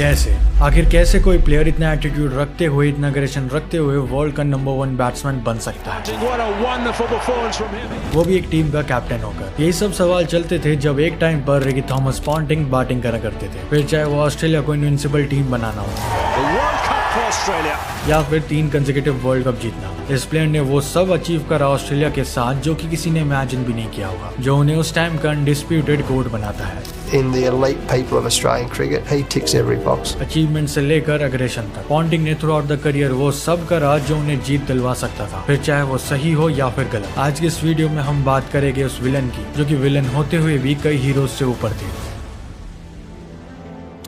कैसे आखिर कैसे कोई प्लेयर इतना एटीट्यूड रखते हुए, इतना अग्रेशन रखते हुए वर्ल्ड का नंबर 1 बैट्समैन बन सकता है, वो भी एक टीम का कैप्टन होकर। यही सब सवाल चलते थे जब एक टाइम पर रिकी थॉमस पॉन्टिंग बैटिंग करा करते थे, फिर चाहे वो ऑस्ट्रेलिया को इनविंसिबल टीम बनाना हो या फिर 3 कंसेक्यूटिव वर्ल्ड कप जीतना। इस प्लेयर ने वो सब अचीव करा ऑस्ट्रेलिया के साथ जो कि किसी ने इमेजिन भी नहीं किया होगा, जो उन्हें उस टाइम का अनडिस्प्यूटेड गोट बनाता है। In the elite people of Australian cricket, he ticks every box. Achievement से लेकर अग्रेशन तक पॉन्टिंग ने थ्रू आउट द करियर वो सब करा जो उन्हें जीत दिलवा सकता था, फिर चाहे वो सही हो या फिर गलत। आज के इस वीडियो में हम बात करेंगे उस विलन की जो कि विलन होते हुए भी कई हीरोज से ऊपर थे।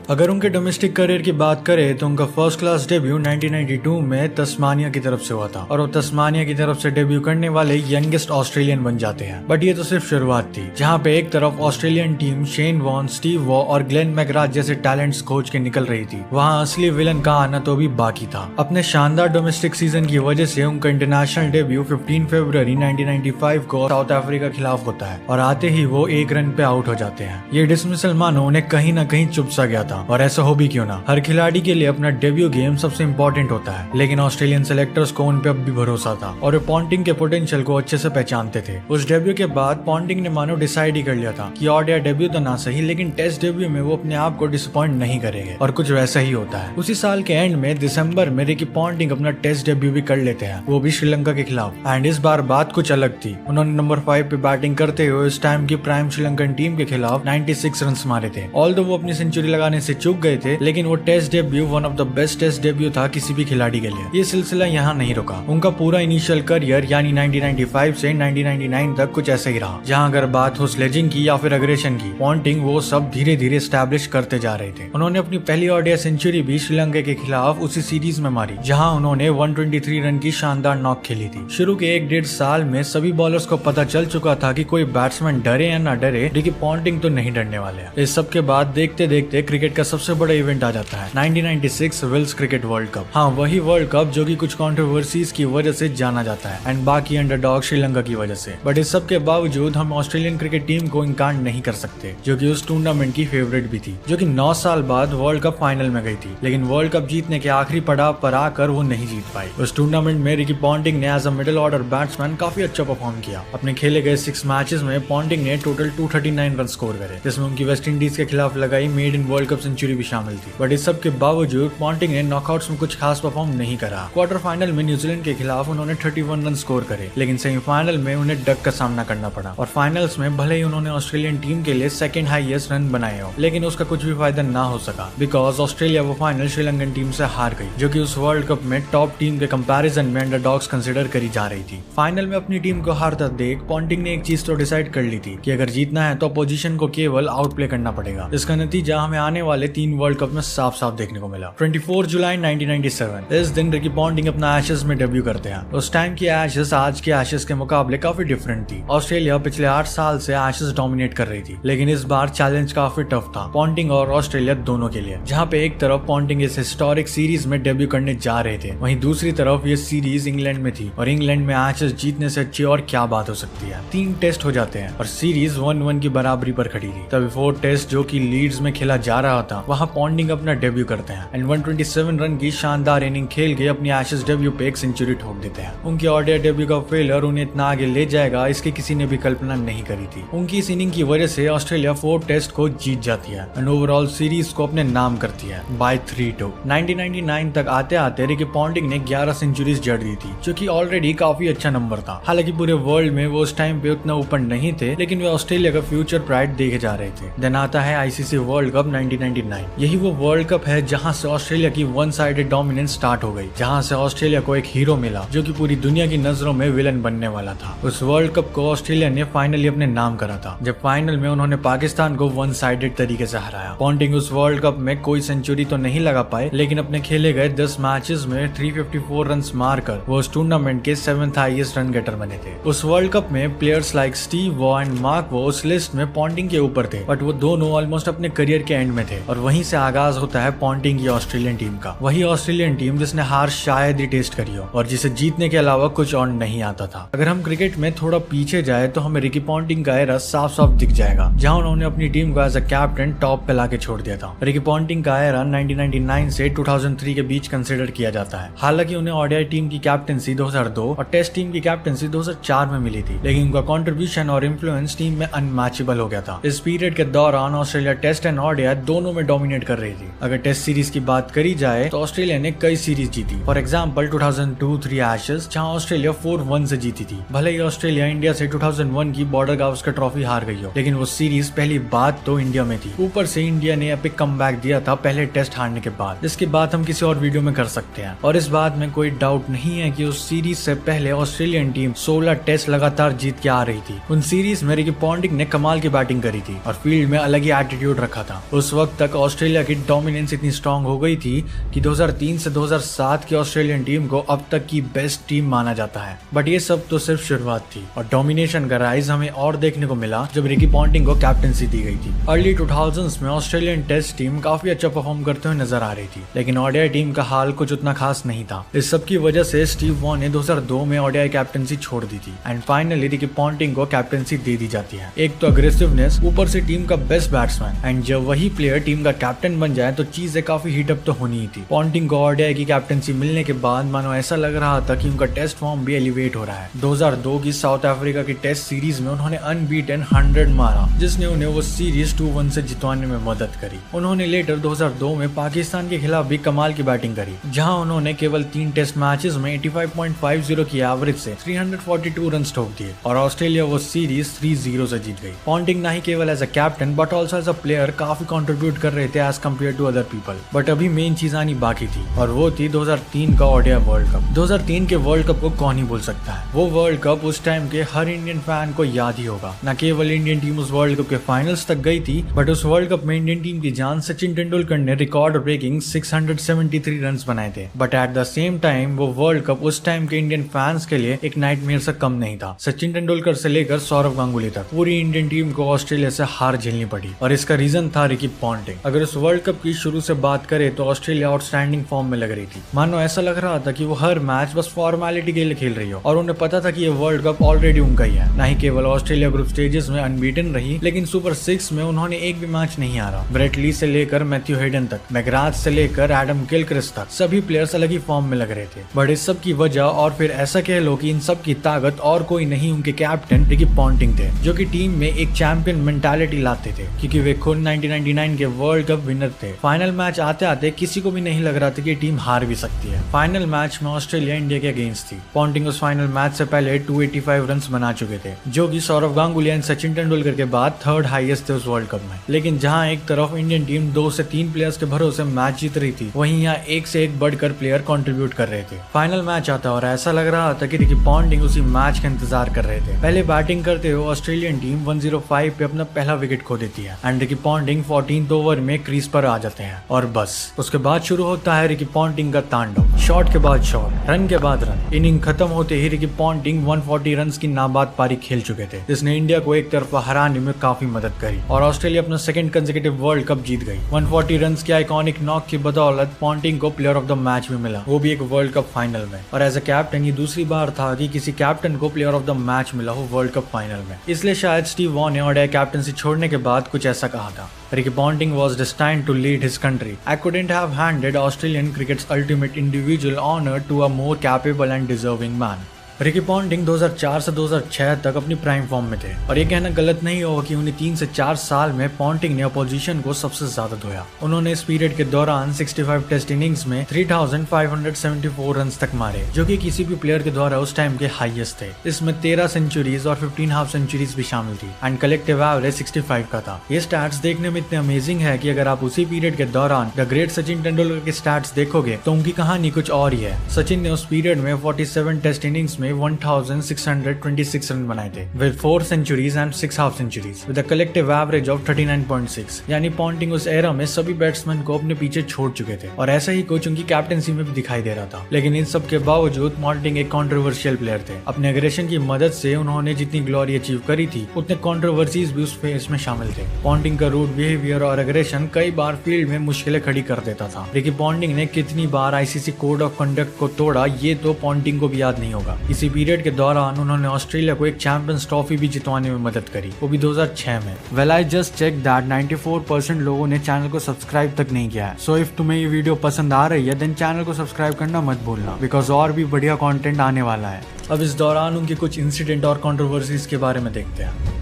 अगर उनके डोमेस्टिक करियर की बात करें तो उनका फर्स्ट क्लास डेब्यू 1992 में तस्मानिया की तरफ से हुआ था और वो तस्मानिया की तरफ से डेब्यू करने वाले यंगेस्ट ऑस्ट्रेलियन बन जाते हैं। बट ये तो सिर्फ शुरुआत थी, जहां पे एक तरफ Australian team Shane Warne, Steve Waugh और ग्लेन मैकग्राथ जैसे टैलेंट्स खोज के निकल रही थी, वहां असली विलन का आना तो भी बाकी था। अपने शानदार डोमेस्टिक सीजन की वजह से उनका इंटरनेशनल डेब्यू 15 फरवरी 1995 को साउथ अफ्रीका के खिलाफ होता है और आते ही वो 1 रन पे आउट हो जाते हैं। ये डिसमिसल मानो उन्हें कहीं ना कहीं चुभ सा गया था, और ऐसा हो भी क्यों ना, हर खिलाड़ी के लिए अपना डेब्यू गेम सबसे इम्पोर्टेंट होता है, लेकिन ऑस्ट्रेलियन सेलेक्टर्स को उन पे अब भी भरोसा था और वे पॉन्टिंग के पोटेंशियल को अच्छे से पहचानते थे। उस डेब्यू के बाद पॉन्टिंग ने मानो डिसाइड ही कर लिया था कि ओडीआई डेब्यू तो ना सही, लेकिन टेस्ट डेब्यू में वो अपने आप को डिसअपॉइंट नहीं करेंगे, और कुछ वैसा ही होता है। उसी साल के एंड में दिसंबर में रिकी पॉन्टिंग अपना टेस्ट डेब्यू भी कर लेते हैं, वो भी श्रीलंका के खिलाफ। एंड इस बार बात कुछ अलग थी, उन्होंने नंबर 5 पे बैटिंग करते हुए उस टाइम की प्राइम श्रीलंकन टीम के खिलाफ 96 रन मारे थे। ऑल्दो वो अपनी सेंचुरी लगाने से चूक गए थे, लेकिन वो test debut one of the best test debut था किसी भी खिलाड़ी के लिए। ये सिलसिला यहाँ नहीं रुका, उनका पूरा इनिशियल करियर यानी 1995 से 1999 तक कुछ ऐसा ही रहा, जहाँ अगर बात हो स्लेजिंग की या फिर अग्रेशन की, पॉन्टिंग वो सब धीरे धीरे स्टैब्लिश करते जा रहे थे। उन्होंने अपनी पहली ओडीआई सेंचुरी भी श्रीलंका के खिलाफ उसी सीरीज में मारी, जहाँ उन्होंने 123 रन की शानदार नॉक खेली थी। शुरू के 1-1.5 साल में सभी बॉलर्स को पता चल चुका था कि कोई बैट्समैन डरे या ना डरे, रिकी पॉन्टिंग तो नहीं डरने वाले हैं। इस सब के बाद देखते देखते क्रिकेट का सबसे बड़ा इवेंट आ जाता है, 1996 विल्स क्रिकेट वर्ल्ड कप। हाँ, वही वर्ल्ड कप जो कि कुछ कंट्रोवर्सीज की वजह से जाना जाता है एंड बाकी अंडरडॉग श्रीलंका की वजह से। बट इस सब के बावजूद हम ऑस्ट्रेलियन क्रिकेट टीम को इनकार नहीं कर सकते, जो कि उस टूर्नामेंट की फेवरेट भी थी, जो कि 9 साल बाद वर्ल्ड कप फाइनल में गई थी, लेकिन वर्ल्ड कप जीतने के आखिरी पड़ाव पर आकर वो नहीं जीत पाई। उस टूर्नामेंट में रिकी पॉन्टिंग ने as a middle order batsman काफी अच्छा परफॉर्म किया। अपने खेले गए 6 मैचेस में पॉन्टिंग ने टोटल 239 रन स्कोर करे, जिसमें उनकी वेस्ट इंडीज के खिलाफ लगाई maiden world cup century भी शामिल थी। बट इस सब के बावजूद पॉन्टिंग ने नॉकआउट्स में कुछ खास परफॉर्म नहीं करा। क्वार्टर फाइनल में न्यूजीलैंड के खिलाफ उन्होंने 31 रन स्कोर करे, लेकिन सेमीफाइनल में उन्हें डक का सामना करना पड़ा, और फाइनल्स में भले ही उन्होंने ऑस्ट्रेलियन टीम के लिए सेकंड हाईएस्ट रन बनाए हो, लेकिन उसका कुछ भी फायदा ना हो सका, बिकॉज ऑस्ट्रेलिया वो फाइनल श्रीलंकन टीम से हार गई, जो कि उस वर्ल्ड कप में टॉप टीम के कंपैरिजन में अंडरडॉग्स कंसिडर करी जा रही थी। फाइनल में अपनी टीम को हारता देख पॉन्टिंग ने एक चीज तो डिसाइड कर ली थी कि अगर जीतना है तो अपोजिशन को केवल आउट प्ले करना पड़ेगा। इसका नतीजा हमें आने वाले 3 वर्ल्ड कप में साफ साफ देखने को मिला। 24 जुलाई 1997 इस दिन रिकी पॉन्टिंग अपना एशेज में डेब्यू करते हैं। उस टाइम की एशेज आज के एशेज के मुकाबले काफी डिफरेंट थी। ऑस्ट्रेलिया पिछले 8 साल से एशेज डोमिनेट कर रही थी, लेकिन इस बार चैलेंज काफी टफ था पॉन्टिंग और ऑस्ट्रेलिया दोनों के लिए, जहां पे एक तरफ पॉन्टिंग इस हिस्टोरिक सीरीज में डेब्यू करने जा रहे थे, वहीं दूसरी तरफ ये सीरीज इंग्लैंड में थी, और इंग्लैंड में एशेज जीतने से अच्छी और क्या बात हो सकती है। 3 टेस्ट हो जाते हैं और सीरीज 1-1 की बराबरी पर खड़ी थी। तभी 4th टेस्ट जो कि लीड्स में खेला जा रहा था, वहां पॉन्टिंग अपना डेब्यू करते हैं एंड 127 रन की शानदार इनिंग खेल के अपनी एशेज डेब्यू पे एक सेंचुरी ठोक देते हैं। उनके ओडीआई डेब्यू का फेलियर उन्हें इतना आगे ले जाएगा, इसकी किसी ने भी कल्पना नहीं करी थी। उनकी इस इनिंग की वजह से ऑस्ट्रेलिया 4th टेस्ट को जीत जाती है एंड ओवरऑल सीरीज को अपने नाम करती है बाय 3-2। 1999 तक आते आते रिकी पॉन्टिंग ने 11 सेंचुरीज जड़ दी थी, जो कि ऑलरेडी काफी अच्छा नंबर था। हालांकि पूरे वर्ल्ड में वो उस टाइम पे उतना ऊपर नहीं थे, लेकिन वे ऑस्ट्रेलिया का फ्यूचर प्राइड देखे जा रहे थे। देन आता है आईसीसी वर्ल्ड कप 1999। यही वो वर्ल्ड कप है जहां से ऑस्ट्रेलिया की वन साइडेड डोमिनेंस स्टार्ट हो गई, जहां से ऑस्ट्रेलिया को एक हीरो मिला जो कि पूरी दुनिया की नजरों में विलन बनने वाला था। उस वर्ल्ड कप को ऑस्ट्रेलिया ने फाइनली अपने नाम करा था, जब फाइनल में उन्होंने पाकिस्तान को वन साइडेड तरीके से हराया। पॉन्टिंग उस वर्ल्ड कप में कोई सेंचुरी तो नहीं लगा पाए, लेकिन अपने खेले गए 10 मैचेस में 354 रन मारकर वो उस टूर्नामेंट के 7th हाईएस्ट रन गेटर बने थे। उस वर्ल्ड कप में players like Steve Waugh and mark वो उस लिस्ट में पॉन्टिंग के ऊपर थे, बट वो दोनों ऑलमोस्ट अपने करियर के एंड में थे। थे। और वहीं से आगाज होता है पॉन्टिंग की ऑस्ट्रेलियन टीम का। वही ऑस्ट्रेलियन टीम जिसने हार शायद ही टेस्ट करी हो और जिसे जीतने के अलावा कुछ और नहीं आता था। अगर हम क्रिकेट में थोड़ा पीछे जाए तो हमें रिकी पॉन्टिंग का एरा साफ साफ दिख जाएगा, जहां उन्होंने अपनी टीम को एज अ कैप्टन टॉप पे लाके छोड़ दिया था। रिकी पॉन्टिंग का एरा 1999 से 2003 के बीच कंसिडर किया जाता है। हालांकि उन्हें ओडीआई टीम की कैप्टनसी 2002 और टेस्ट टीम की कैप्टनसी 2004 में मिली थी, लेकिन उनका कंट्रीब्यूशन और इन्फ्लुएंस टीम में अनमैचेबल हो गया था। इस पीरियड के दौरान ऑस्ट्रेलिया टेस्ट एंड ओडीआई दोनों में डोमिनेट कर रही थी। अगर टेस्ट सीरीज की बात करी जाए तो ऑस्ट्रेलिया ने कई सीरीज जीती। फॉर एग्जाम्पल 2002-3 एशेज, जहां ऑस्ट्रेलिया 4-1 से जीती थी। भले ही ऑस्ट्रेलिया इंडिया से 2001 की बॉर्डर गावस्कर ट्रॉफी हार गई हो, लेकिन वो सीरीज पहली बात तो इंडिया में थी। ऊपर से इंडिया ने एपिक कमबैक दिया था पहले टेस्ट हारने के बाद, जिसकी बात हम किसी और वीडियो में कर सकते हैं। और इस बात में कोई डाउट नहीं है कि उस सीरीज से पहले ऑस्ट्रेलियन टीम 16 टेस्ट लगातार जीत के आ रही थी। उन सीरीज में रिकी पॉन्टिंग ने कमाल की बैटिंग करी थी और फील्ड में अलग ही एटीट्यूड रखा था। उस वक्त तक ऑस्ट्रेलिया की डोमिनेंस इतनी स्ट्रांग हो गई थी कि 2003 से 2007 की ऑस्ट्रेलियन टीम को अब तक की बेस्ट टीम माना जाता है। बट ये सब तो सिर्फ शुरुआत थी और डोमिनेशन का राइज हमें और देखने को मिला जब रिकी पॉन्टिंग को कैप्टनसी दी गई थी। अर्ली 2000s में ऑस्ट्रेलियन टेस्ट टीम काफी अच्छा परफॉर्म करते हुए नजर आ रही थी, लेकिन ओडीआई टीम का हाल कुछ उतना खास नहीं था। इस सब की वजह से स्टीव वॉ ने 2002 में ओडीआई कैप्टनसी छोड़ दी थी एंड फाइनली रिकी पॉन्टिंग को कैप्टनसी दे दी जाती है। एक तो अग्रेसिवनेस, ऊपर से टीम का बेस्ट बैट्समैन, एंड जब वही प्लेयर टीम का कैप्टन बन जाए तो चीजें काफी हीटअप तो होनी ही थी। पॉन्टिंग को ओडीआई की कैप्टनसी मिलने के बाद मानो ऐसा लग रहा था कि उनका टेस्ट फॉर्म भी एलिवेट हो रहा है। 2002 की साउथ अफ्रीका की टेस्ट सीरीज में उन्होंने अनबीटन 100 मारा, जिसने उन्हें वो सीरीज 2-1 से जितवाने में मदद करी। उन्होंने लेटर 2002 में पाकिस्तान के खिलाफ भी कमाल की बैटिंग करी, जहां उन्होंने केवल 3 टेस्ट मैचेस में 85.50 की एवरेज से 342 रन ठोक दिए और ऑस्ट्रेलिया वो सीरीज 3-0 से जीत गई। पॉन्टिंग ना ही केवल as a captain but also as a player काफी कंट्रीब्यूट कर रहे थे as compare to other people. But अभी मेन चीज आनी बाकी थी और वो थी 2003 का ओडीआई वर्ल्ड कप। 2003 के वर्ल्ड कप को कौन ही भूल सकता है। वो वर्ल्ड कप उस टाइम के हर इंडियन फैन को याद ही होगा। न केवल इंडियन टीम उस वर्ल्ड कप के फाइनल्स तक गई थी, बट उस वर्ल्ड कप में इंडियन टीम की जान सचिन तेंदुलकर ने रिकॉर्ड ब्रेकिंग 673 रन बनाए थे। But at the same time वो वर्ल्ड कप उस टाइम के इंडियन फैंस के लिए एक नाइटमेयर से कम नहीं था। सचिन तेंदुलकर से लेकर सौरव गांगुली तक पूरी इंडियन टीम को ऑस्ट्रेलिया से हार झेलनी पड़ी और इसका रीजन था रिकी पॉन्टिंग। अगर उस वर्ल्ड कप की शुरू से बात करें तो ऑस्ट्रेलिया आउटस्टैंडिंग फॉर्म में लग रही थी। मानो ऐसा लग रहा था कि वो हर मैच बस फॉर्मेलिटी के लिए खेल रही हो और उन्हें पता था कि ये वर्ल्ड कप ऑलरेडी उनका ही है। न ही केवल ऑस्ट्रेलिया ग्रुप स्टेजेस में अनबीटन रही, लेकिन सुपर 6 में उन्होंने एक भी मैच नहीं हारा। ब्रेट ली से लेकर मैथ्यू हेडन तक, मैकग्राथ से लेकर एडम गिलक्रिस्ट तक, सभी प्लेयर्स अलग ही फॉर्म में लग रहे थे। बट इस सब की वजह और फिर ऐसा कह लो कि इन सब की ताकत और कोई नहीं, उनके कैप्टन रिकी पॉन्टिंग थे, जो कि टीम में एक चैंपियन मेंटालिटी लाते थे, क्योंकि वे खुद 1999 के वर्ल्ड कप विनर थे। फाइनल मैच आते आते किसी को भी नहीं लग रहा था कि टीम हार भी सकती है। फाइनल मैच में ऑस्ट्रेलिया इंडिया के अगेंस्ट थी। पॉन्टिंग उस फाइनल मैच से पहले 285 रन बना चुके थे, जो कि सौरव गांगुली एंड सचिन तेंदुलकर के बाद थर्ड हाईएस्ट थे उस वर्ल्ड कप में। लेकिन जहां एक तरफ इंडियन टीम 2 से 3 प्लेयर्स के भरोसे मैच जीत रही थी, वहीं यहाँ एक से एक बढ़कर प्लेयर कंट्रीब्यूट कर रहे थे। फाइनल मैच आता और ऐसा लग रहा था कि रिकी पॉन्टिंग उसी मैच का इंतजार कर रहे थे। पहले बैटिंग करते हुए ऑस्ट्रेलियन टीम 105 पे अपना पहला विकेट खो देती है and Ricky Ponting 14th over में क्रीज पर आ जाते हैं और बस उसके बाद शुरू होता है रिकी पॉन्टिंग का तांडव। शॉट के बाद शॉट, रन के बाद रन। इनिंग खत्म होते ही रिकी पॉन्टिंग 140 रन की नाबाद पारी खेल चुके थे, जिसने इंडिया को एक तरफा हराने में काफी मदद करी और ऑस्ट्रेलिया अपना सेकंड कंसेक्यूटिव वर्ल्ड कप जीत गई। 140 रन की आइकॉनिक नॉक की बदौलत पॉन्टिंग को प्लेयर ऑफ द मैच भी मिला, वो भी एक वर्ल्ड कप फाइनल में। और एज अ कैप्टन ये दूसरी बार था कि किसी कैप्टन को प्लेयर ऑफ द मैच मिला हो वर्ल्ड कप फाइनल में। इसलिए शायद स्टीव वॉ ने ओडीआई कैप्टनसी छोड़ने के बाद कुछ ऐसा कहा था, Ricky Ponting was destined to lead his country. I couldn't have handed Australian cricket's ultimate individual honor to a more capable and deserving man. Ricky Ponting 2004 से 2006 तक अपनी प्राइम फॉर्म में थे और ये कहना गलत नहीं होगा कि उन्हें 3 से 4 साल में पॉन्टिंग ने अपोजिशन को सबसे ज्यादा धोया। उन्होंने इस पीरियड के दौरान 65 टेस्ट इनिंग्स में 3574 रन तक मारे, जो कि किसी भी प्लेयर के द्वारा उस टाइम के हाईएस्ट थे। इसमें 13 सेंचुरीज और 15 हाफ सेंचुरीज भी शामिल थी एंड कलेक्टिव एवरेज 65 का था। ये स्टैट्स देखने में इतने अमेजिंग है कि अगर आप उसी पीरियड के दौरान द ग्रेट सचिन तेंदुलकर के स्टैट्स देखोगे तो उनकी कहानी कुछ और ही है। सचिन ने उस पीरियड में 47 टेस्ट इनिंग्स में 1626 रन बनाए थे with 4 centuries and 6 half centuries with a collective average of 39.6। यानी पॉन्टिंग उस एरा में सभी बैट्समैन को अपने पीछे छोड़ चुके थे और ऐसा ही कुछ उनकी कैप्टेंसी में भी दिखाई दे रहा था। लेकिन इन सब के बावजूद पॉन्टिंग एक कंट्रोवर्शियल प्लेयर थे। अपने एग्रेशन की मदद से उन्होंने जितनी ग्लोरी अचीव करी थी उतने कंट्रोवर्सीज भी उस फेस में शामिल थे। पॉन्टिंग का रूड बिहेवियर और एग्रेशन कई बार फील्ड में मुश्किलें खड़ी कर देता था। रिकी पॉन्टिंग ने कितनी बार आईसीसी कोड ऑफ कंडक्ट को तोड़ा ये तो पॉन्टिंग को भी याद नहीं होगा। इसी पीरियड के दौरान उन्होंने ऑस्ट्रेलिया को एक चैंपियंस ट्रॉफी भी जितवाने में मदद करी, वो भी 2006 में। Well I just check that 94% लोगों ने चैनल को सब्सक्राइब तक नहीं किया है। सो इफ तुम्हें ये वीडियो पसंद आ रही है देन चैनल को सब्सक्राइब करना मत भूलना, बिकॉज और भी बढ़िया कंटेंट आने वाला है। अब इस दौरान उनके कुछ इंसिडेंट और कंट्रोवर्सीज के बारे में देखते हैं।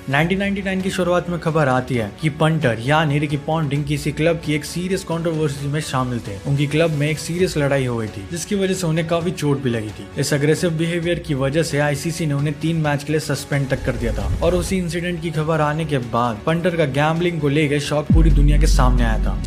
1999 की शुरुआत में खबर आती है कि पंटर यानी रिकी पॉन्टिंग किसी क्लब की एक सीरियस कंट्रोवर्सी में शामिल थे। उनकी क्लब में एक सीरियस लड़ाई हो गई थी जिसकी वजह से उन्हें काफी चोट भी लगी थी। इस अग्रेसिव बिहेवियर की वजह से आईसीसी ने उन्हें 3 मैच के लिए सस्पेंड तक कर दिया था। और उसी इंसिडेंट की खबर आने के बाद पंटर का गैम्बलिंग को लेकर शौक पूरी दुनिया के सामने आया था।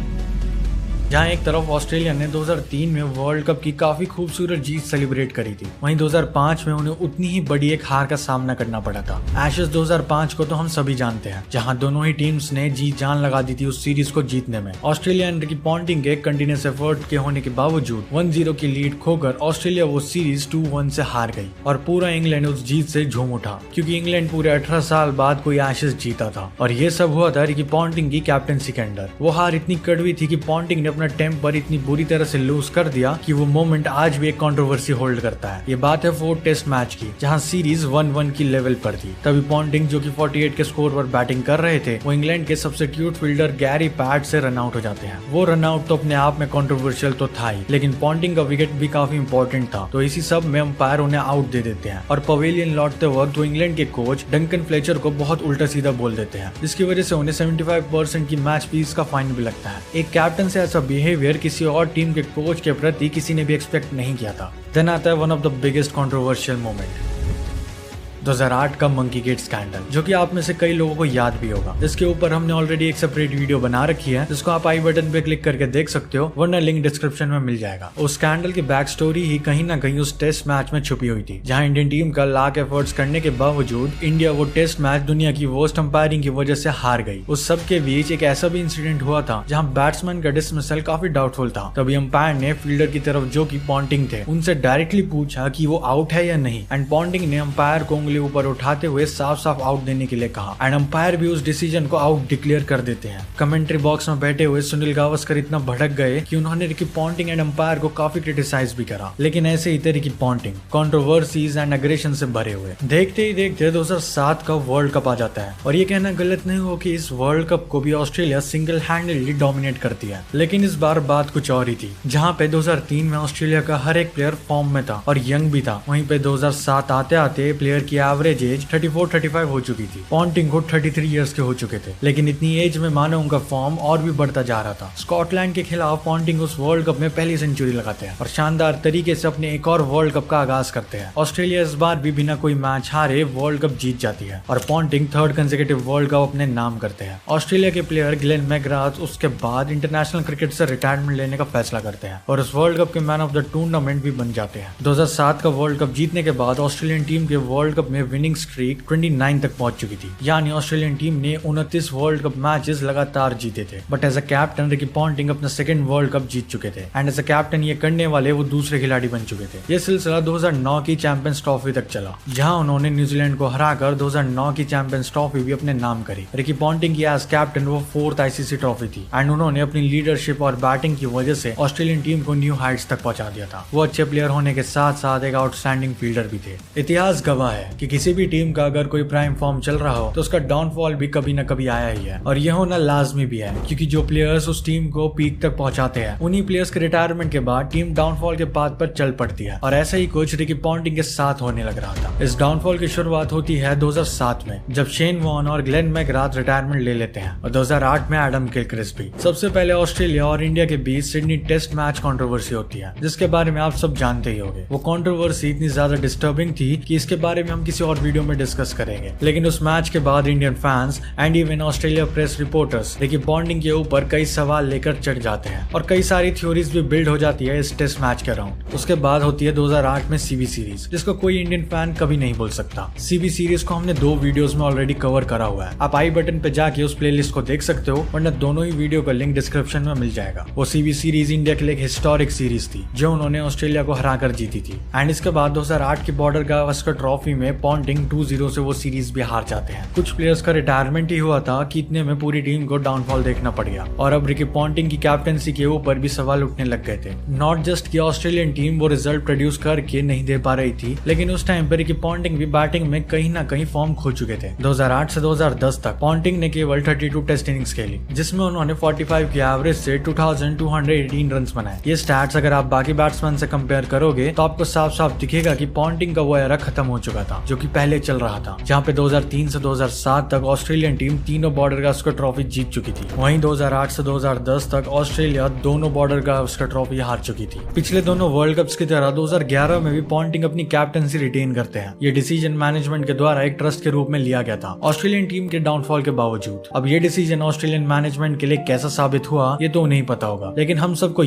जहां एक तरफ ऑस्ट्रेलिया ने 2003 में वर्ल्ड कप की काफी खूबसूरत जीत सेलिब्रेट करी थी, वहीं 2005 में उन्हें उतनी ही बड़ी एक हार का सामना करना पड़ा था। एशेज 2005 को तो हम सभी जानते हैं, जहां दोनों ही टीम्स ने जी जान लगा दी थी उस सीरीज को जीतने में। ऑस्ट्रेलिया एंड रिकी पॉन्टिंग के कंटिन्यूस एफर्ट के होने के बावजूद 1-0 की लीड खोकर ऑस्ट्रेलिया वो सीरीज 2-1 से हार गई और पूरा इंग्लैंड उस जीत से झूम उठा, क्योंकि इंग्लैंड पूरे 18 साल बाद कोई एशेज जीता था। और ये सब हुआ था रिकी पॉन्टिंग की कैप्टनसी के अंडर। वो हार इतनी कड़वी थी कि पॉन्टिंग ने अपना टेम्पर इतनी बुरी तरह से लूज कर दिया कि वो मोमेंट आज भी एक कंट्रोवर्सी होल्ड करता है। ये बात है 4 टेस्ट मैच की, जहां सीरीज 1-1 की लेवल पर थी। तभी पॉन्टिंग जो कि 48 के स्कोर पर बैटिंग कर रहे थे, वो इंग्लैंड के सब्स्टिट्यूट फील्डर गैरी पैट से रन आउट हो जाते हैं। वो रन आउट तो अपने आप में कंट्रोवर्शियल तो था ही, लेकिन पॉन्टिंग का विकेट भी काफी इंपॉर्टेंट था। तो इसी सब में अंपायर उन्हें आउट दे देते हैं और पवेलियन लौटते वक्त वो इंग्लैंड के कोच डंकन फ्लेचर को बहुत उल्टा सीधा बोल देते हैं, जिसकी वजह से उन्हें 75% की मैच फीस का फाइन भी लगता है। एक कैप्टन से ऐसा बिहेवियर किसी और टीम के कोच के प्रति किसी ने भी एक्सपेक्ट नहीं किया था। देन आता है one of the biggest controversial moment, 2008 का मंकी गेट स्कैंडल, जो कि आप में से कई लोगों को याद भी होगा। इसके ऊपर हमने ऑलरेडी एक सेपरेट वीडियो बना रखी है, जिसको आप आई बटन पे क्लिक करके देख सकते हो, वरना लिंक डिस्क्रिप्शन में मिल जाएगा। उस स्कैंडल की बैक स्टोरी ही कहीं ना कहीं उस टेस्ट मैच में छुपी हुई थी, जहां इंडियन टीम का लाख एफर्ट्स करने के बावजूद इंडिया वो टेस्ट मैच दुनिया की वर्स्ट अंपायरिंग की वजह से हार गई। उस सब के बीच एक ऐसा भी इंसिडेंट हुआ था जहां बैट्समैन का डिसमिसल काफी डाउटफुल था। तभी अंपायर ने फील्डर की तरफ जो कि पॉन्टिंग थे उनसे डायरेक्टली पूछा कि वो आउट है या नहीं, एंड पॉन्टिंग ने अंपायर को उंगली ऊपर उठाते हुए साफ साफ आउट देने के लिए कहा, एंड अंपायर भी उस डिसीजन को आउट डिक्लेयर कर देते हैं। कमेंट्री बॉक्स में बैठे हुए सुनील गावस्कर इतना भड़क गए कि उन्होंने रिकी पॉन्टिंग एंड अंपायर को काफी क्रिटिसाइज भी करा। लेकिन ऐसे ही थे Ricky Ponting, controversies and aggression से भरे हुए। देखते ही देखते 2007 का वर्ल्ड कप आ जाता है, और ये कहना गलत नहीं हो कि इस वर्ल्ड कप को भी ऑस्ट्रेलिया सिंगल हैंडेडली डोमिनेट करती है। लेकिन इस बार बात कुछ और ही थी, जहाँ पे 2003 में ऑस्ट्रेलिया का हर एक प्लेयर फॉर्म में था और यंग भी था। वहीं पे 2007 आते आते प्लेयर की एवरेज एज 34-35 हो चुकी थी। पॉन्टिंग को 33 इयर्स के हो चुके थे, लेकिन इतनी एज में मानो उनका फॉर्म और भी बढ़ता जा रहा था। स्कॉटलैंड के खिलाफ पॉन्टिंग उस वर्ल्ड कप में पहली सेंचुरी लगाते हैं और शानदार तरीके से अपने एक और वर्ल्ड कप का आगाज करते हैं। ऑस्ट्रेलिया इस बार भी बिना कोई मैच हारे वर्ल्ड कप जीत जाती है और Ponting 3rd consecutive world cup अपने नाम करते हैं। ऑस्ट्रेलिया के प्लेयर ग्लेन मैकग्राथ उसके बाद इंटरनेशनल क्रिकेट से रिटायरमेंट लेने का फैसला करते हैं और उस वर्ल्ड कप के मैन ऑफ द टूर्नामेंट भी बन जाते हैं। 2007 का वर्ल्ड कप जीतने के बाद ऑस्ट्रेलियन टीम के वर्ल्ड कप में विनिंग स्ट्रीक 29 तक पहुंच चुकी थी, यानी ऑस्ट्रेलियन टीम ने 29 वर्ल्ड कप मैचेस लगातार जीते थे। But as a captain Ricky Ponting अपना 2nd वर्ल्ड कप जीत चुके थे, एंड एज अ कैप्टन ये करने वाले वो दूसरे खिलाड़ी बन चुके थे। ये सिलसिला 2009 की चैंपियंस ट्रॉफी तक चला, जहां उन्होंने न्यूजीलैंड को हराकर 2009 की चैंपियंस ट्रॉफी भी अपने नाम करी। रिकी पॉन्टिंग की एज कैप्टन वो 4th आईसीसी ट्रॉफी थी, एंड उन्होंने अपनी लीडरशिप और बैटिंग की वजह से ऑस्ट्रेलियन टीम को न्यू हाइट्स तक पहुंचा दिया था। वो अच्छे प्लेयर होने के साथ साथ एक आउटस्टैंडिंग फील्डर भी थे। इतिहास गवाह है कि किसी भी टीम का अगर कोई प्राइम फॉर्म चल रहा हो तो उसका डाउनफॉल भी कभी न कभी आया ही है, और यह होना लाजमी भी है, क्योंकि जो प्लेयर्स उस टीम को पीक तक पहुंचाते हैं उन्हीं प्लेयर्स के रिटायरमेंट के बाद टीम डाउनफॉल के पाथ पर चल पड़ती है। और ऐसा ही कुछ रिकी पॉन्टिंग के साथ होने लग रहा था। इस डाउनफॉल की शुरुआत होती है 2007 में, जब शेन वॉर्न और ग्लेन मैकग्राथ रिटायरमेंट ले लेते हैं, और 2008 में एडम गिलक्रिस्ट भी। सबसे पहले ऑस्ट्रेलिया और इंडिया के बीच सिडनी टेस्ट मैच कंट्रोवर्सी होती है, जिसके बारे में आप सब जानते ही होंगे। वो कंट्रोवर्सी इतनी ज्यादा डिस्टर्बिंग थी कि इसके बारे में हम किसी और वीडियो में डिस्कस करेंगे। लेकिन उस मैच के बाद Indian fans and even Australia press reporters Ricky Ponting के ऊपर कई सवाल लेकर चढ़ जाते हैं और कई सारी थ्योरीज भी बिल्ड हो जाती है इस टेस्ट मैच के अराउंड। उसके बाद होती है 2008 में सीबी सीरीज, जिसको कोई इंडियन फैन कभी नहीं भूल सकता। सीबी सीरीज को हमने 2 वीडियोस में ऑलरेडी कवर करा हुआ है, आप आई बटन पे जाके उस प्लेलिस्ट को देख सकते हो, वरना दोनों ही वीडियो का लिंक डिस्क्रिप्शन में मिल जाएगा। वो सीबी सीरीज इंडिया के लिए एक हिस्टोरिक सीरीज थी जो उन्होंने ऑस्ट्रेलिया को हराकर जीती थी। एंड इसके बाद 2008 की बॉर्डर गावस्कर ट्रॉफी में पॉन्टिंग 2-0 से वो सीरीज भी हार जाते हैं। कुछ प्लेयर्स का रिटायरमेंट ही हुआ था कि इतने में पूरी टीम को डाउनफॉल देखना पड़ गया और अब रिकी पॉन्टिंग की कैप्टनसी के ऊपर भी सवाल उठने लग गए थे। नॉट जस्ट कि ऑस्ट्रेलियन टीम वो रिजल्ट प्रोड्यूस करके नहीं दे पा रही थी, लेकिन उस टाइम पर रिकी पॉन्टिंग भी बैटिंग में कहीं ना कहीं फॉर्म खो चुके थे। 2008 से 2010 तक पॉन्टिंग ने केवल 32 टेस्ट इनिंग्स खेली, जिसमें उन्होंने 45 की एवरेज से 2218 रन बनाए। ये स्टैट्स अगर आप बाकी बैट्समैन से कंपेयर करोगे तो आपको साफ साफ दिखेगा कि पॉन्टिंग का वो एरा खत्म हो चुका था जो कि पहले चल रहा था, जहाँ पे 2003 से 2007 तक ऑस्ट्रेलियन टीम तीनों बॉर्डर गावस्कर ट्रॉफी जीत चुकी थी। वहीं 2008 से 2010 तक ऑस्ट्रेलिया दोनों बॉर्डर गावस्कर ट्रॉफी हार चुकी थी। पिछले दोनों वर्ल्ड कप्स की तरह 2011 में भी पॉन्टिंग अपनी कैप्टनसी रिटेन करते हैं। ये डिसीजन मैनेजमेंट के द्वारा एक ट्रस्ट के रूप में लिया गया था ऑस्ट्रेलियन टीम के डाउनफॉल के बावजूद। अब ये डिसीजन ऑस्ट्रेलियन मैनेजमेंट के लिए कैसा साबित हुआ ये तो नहीं पता होगा, लेकिन हम सबको